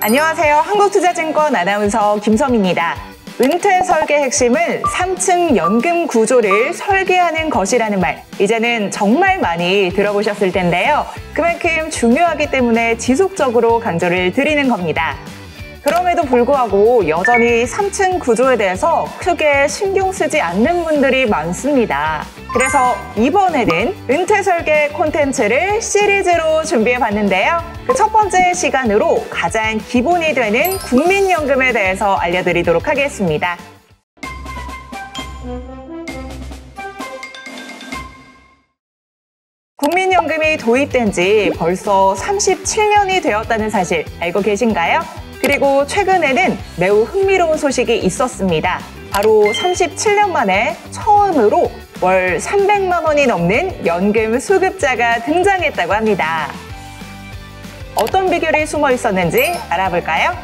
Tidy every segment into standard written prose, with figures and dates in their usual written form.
안녕하세요. 한국투자증권 아나운서 김섬입니다. 은퇴 설계 핵심은 3층 연금 구조를 설계하는 것이라는 말, 이제는 정말 많이 들어보셨을 텐데요. 그만큼 중요하기 때문에 지속적으로 강조를 드리는 겁니다. 그럼에도 불구하고 여전히 3층 구조에 대해서 크게 신경 쓰지 않는 분들이 많습니다. 그래서 이번에는 은퇴 설계 콘텐츠를 시리즈로 준비해 봤는데요. 그 첫 번째 시간으로 가장 기본이 되는 국민연금에 대해서 알려드리도록 하겠습니다. 국민연금이 도입된 지 벌써 37년이 되었다는 사실 알고 계신가요? 그리고 최근에는 매우 흥미로운 소식이 있었습니다. 바로 37년 만에 처음으로 월 300만 원이 넘는 연금 수급자가 등장했다고 합니다. 어떤 비결이 숨어 있었는지 알아볼까요?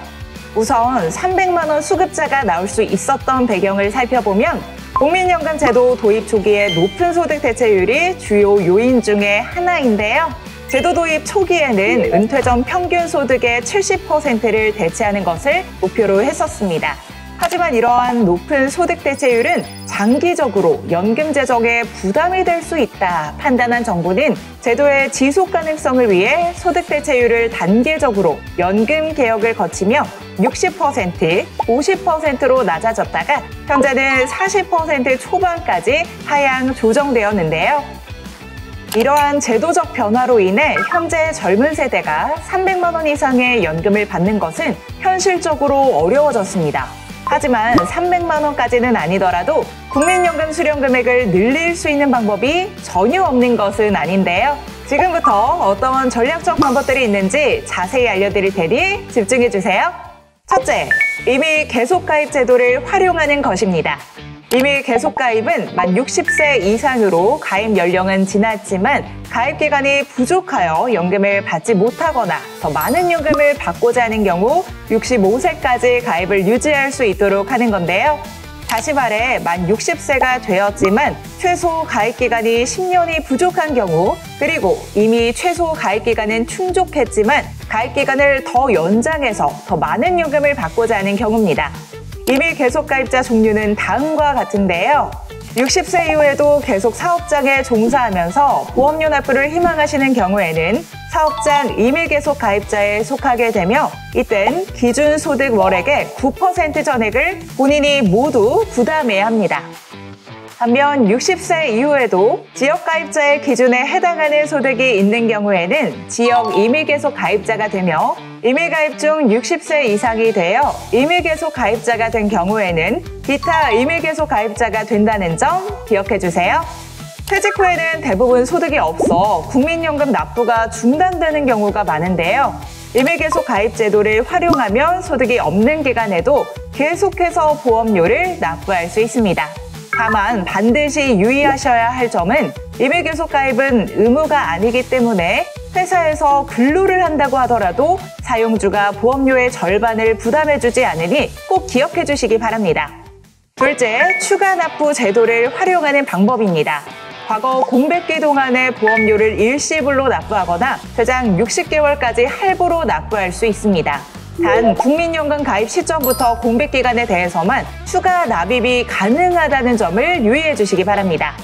우선 300만 원 수급자가 나올 수 있었던 배경을 살펴보면 국민연금 제도 도입 초기에 높은 소득 대체율이 주요 요인 중에 하나인데요. 제도 도입 초기에는 은퇴 전 평균 소득의 70%를 대체하는 것을 목표로 했었습니다. 하지만 이러한 높은 소득 대체율은 장기적으로 연금 재정에 부담이 될 수 있다 판단한 정부는 제도의 지속 가능성을 위해 소득 대체율을 단계적으로 연금 개혁을 거치며 60%, 50%로 낮아졌다가 현재는 40% 초반까지 하향 조정되었는데요. 이러한 제도적 변화로 인해 현재 젊은 세대가 300만 원 이상의 연금을 받는 것은 현실적으로 어려워졌습니다. 하지만 300만 원까지는 아니더라도 국민연금 수령 금액을 늘릴 수 있는 방법이 전혀 없는 것은 아닌데요. 지금부터 어떤 전략적 방법들이 있는지 자세히 알려드릴 테니 집중해주세요. 첫째, 이미 계속가입 제도를 활용하는 것입니다. 이미 계속가입은 만 60세 이상으로 가입 연령은 지났지만 가입 기간이 부족하여 연금을 받지 못하거나 더 많은 연금을 받고자 하는 경우 65세까지 가입을 유지할 수 있도록 하는 건데요. 다시 말해 만 60세가 되었지만 최소 가입 기간이 10년이 부족한 경우, 그리고 이미 최소 가입 기간은 충족했지만 가입 기간을 더 연장해서 더 많은 연금을 받고자 하는 경우입니다. 이미 계속가입자 종류는 다음과 같은데요. 60세 이후에도 계속 사업장에 종사하면서 보험료 납부를 희망하시는 경우에는 사업장 이미 계속 가입자에 속하게 되며 이땐 기준 소득 월액의 9% 전액을 본인이 모두 부담해야 합니다. 반면 60세 이후에도 지역 가입자의 기준에 해당하는 소득이 있는 경우에는 지역 임의 계속 가입자가 되며 임의 가입 중 60세 이상이 되어 임의 계속 가입자가 된 경우에는 기타 임의 계속 가입자가 된다는 점 기억해 주세요. 퇴직 후에는 대부분 소득이 없어 국민연금 납부가 중단되는 경우가 많은데요. 임의 계속 가입 제도를 활용하면 소득이 없는 기간에도 계속해서 보험료를 납부할 수 있습니다. 다만 반드시 유의하셔야 할 점은 임의 계속 가입은 의무가 아니기 때문에 회사에서 근로를 한다고 하더라도 사용주가 보험료의 절반을 부담해주지 않으니 꼭 기억해 주시기 바랍니다. 둘째, 추가 납부 제도를 활용하는 방법입니다. 과거 공백기 동안의 보험료를 일시불로 납부하거나 최장 60개월까지 할부로 납부할 수 있습니다. 단 국민연금 가입 시점부터 공백기간에 대해서만 추가 납입이 가능하다는 점을 유의해 주시기 바랍니다.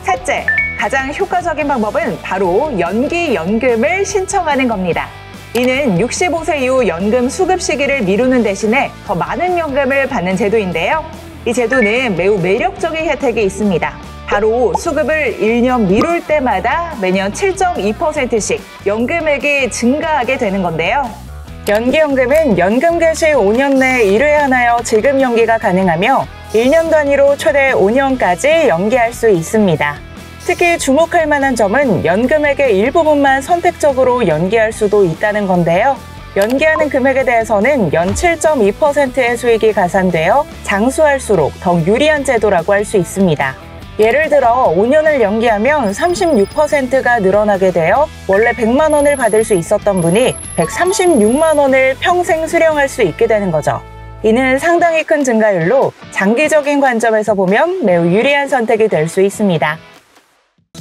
셋째, 가장 효과적인 방법은 바로 연기연금을 신청하는 겁니다. 이는 65세 이후 연금 수급 시기를 미루는 대신에 더 많은 연금을 받는 제도인데요. 이 제도는 매우 매력적인 혜택이 있습니다. 바로 수급을 1년 미룰 때마다 매년 7.2%씩 연금액이 증가하게 되는 건데요. 연기연금은 연금 개시 5년 내에 1회하여 지급 연기가 가능하며 1년 단위로 최대 5년까지 연기할 수 있습니다. 특히 주목할 만한 점은 연금액의 일부분만 선택적으로 연기할 수도 있다는 건데요. 연기하는 금액에 대해서는 연 7.2%의 수익이 가산되어 장수할수록 더 유리한 제도라고 할 수 있습니다. 예를 들어 5년을 연기하면 36%가 늘어나게 되어 원래 100만 원을 받을 수 있었던 분이 136만 원을 평생 수령할 수 있게 되는 거죠. 이는 상당히 큰 증가율로 장기적인 관점에서 보면 매우 유리한 선택이 될 수 있습니다.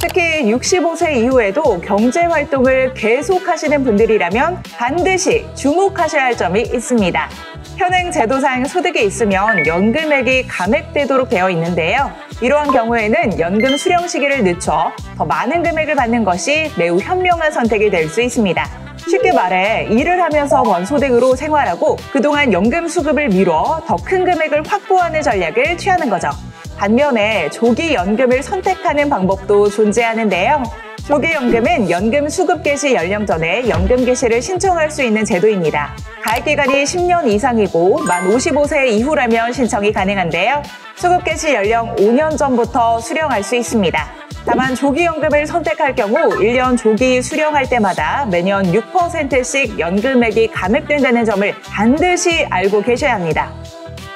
특히 65세 이후에도 경제활동을 계속하시는 분들이라면 반드시 주목하셔야 할 점이 있습니다. 현행 제도상 소득이 있으면 연금액이 감액되도록 되어 있는데요. 이러한 경우에는 연금 수령 시기를 늦춰 더 많은 금액을 받는 것이 매우 현명한 선택이 될 수 있습니다. 쉽게 말해 일을 하면서 번 소득으로 생활하고 그동안 연금 수급을 미뤄 더 큰 금액을 확보하는 전략을 취하는 거죠. 반면에 조기 연금을 선택하는 방법도 존재하는데요. 조기 연금은 연금 수급 개시 연령 전에 연금 개시를 신청할 수 있는 제도입니다. 가입 기간이 10년 이상이고 만 55세 이후라면 신청이 가능한데요. 수급 개시 연령 5년 전부터 수령할 수 있습니다. 다만 조기 연금을 선택할 경우 1년 조기 수령할 때마다 매년 6%씩 연금액이 감액된다는 점을 반드시 알고 계셔야 합니다.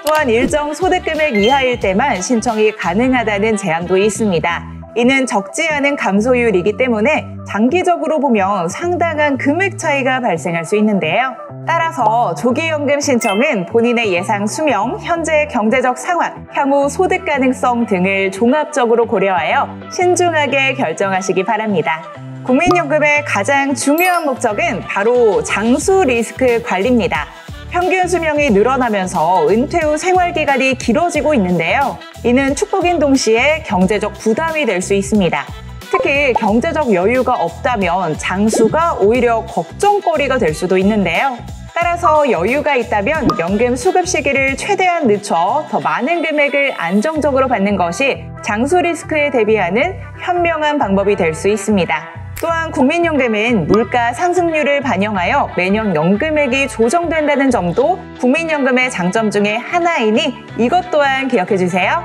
또한 일정 소득 금액 이하일 때만 신청이 가능하다는 제한도 있습니다. 이는 적지 않은 감소율이기 때문에 장기적으로 보면 상당한 금액 차이가 발생할 수 있는데요. 따라서 조기연금 신청은 본인의 예상 수명, 현재 경제적 상황, 향후 소득 가능성 등을 종합적으로 고려하여 신중하게 결정하시기 바랍니다. 국민연금의 가장 중요한 목적은 바로 장수 리스크 관리입니다. 평균 수명이 늘어나면서 은퇴 후 생활기간이 길어지고 있는데요. 이는 축복인 동시에 경제적 부담이 될 수 있습니다. 특히 경제적 여유가 없다면 장수가 오히려 걱정거리가 될 수도 있는데요. 따라서 여유가 있다면 연금 수급 시기를 최대한 늦춰 더 많은 금액을 안정적으로 받는 것이 장수 리스크에 대비하는 현명한 방법이 될 수 있습니다. 또한 국민연금은 물가 상승률을 반영하여 매년 연금액이 조정된다는 점도 국민연금의 장점 중에 하나이니 이것 또한 기억해 주세요.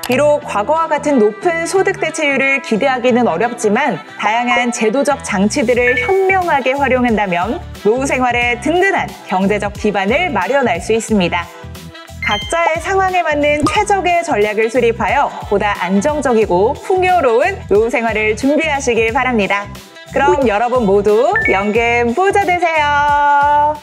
비록 과거와 같은 높은 소득 대체율을 기대하기는 어렵지만 다양한 제도적 장치들을 현명하게 활용한다면 노후 생활에 든든한 경제적 기반을 마련할 수 있습니다. 각자의 상황에 맞는 최적의 전략을 수립하여 보다 안정적이고 풍요로운 노후 생활을 준비하시길 바랍니다. 그럼 여러분 모두 연금 부자 되세요.